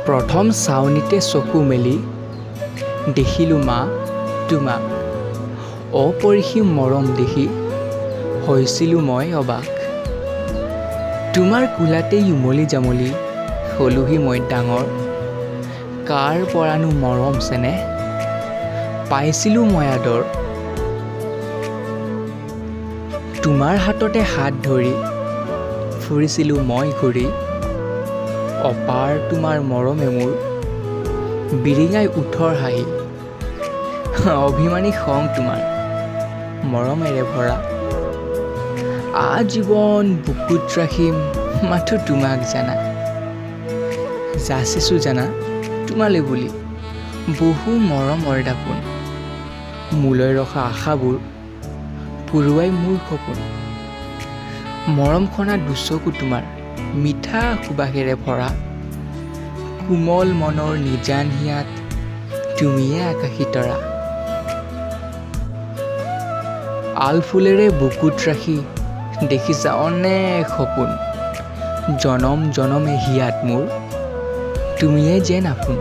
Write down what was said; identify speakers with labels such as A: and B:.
A: প্ৰথম চাৱনিতে চকু মেলি দেখিলোঁ মা তোমাক, অপৰিসীম মৰম দেখি হৈছিলোঁ মই অবাক। তোমাৰ কোলাতেই উমলি জামলি হলোহি মই ডাঙৰ, কাৰ পৰানো মৰম চেনেহ পাইছিলোঁ মই আদৰ। তোমাৰ হাততে হাত ধৰি ফুৰিছিলোঁ মই ঘূৰি, অপাৰ তোমাৰ মৰমে মোৰ বিৰিঙাই ওঠৰ হাঁহি। অভিমানী খং তোমাৰ মৰমেৰে ভৰা, আজীৱন বুকুত ৰাখিম মাথো তোমাক জানা। যাচিছোঁ জানা তোমালৈ বুলি বহু মৰমৰ দাপোন, মোলৈ ৰখা আশাবোৰ পুৰুৱাই মোৰ সপোন। মৰমখনা দুচকু তোমাৰ মিঠা সুবাসেৰে ভৰা, কোমল মনৰ নিজান হিয়াত তুমিয়ে আকাশী তৰা। আলফুলেৰে বুকুত ৰাখি দেখিছা অনেক সপোন, জনম জনমে হিয়াত মোৰ তুমিয়ে যেন আপোন।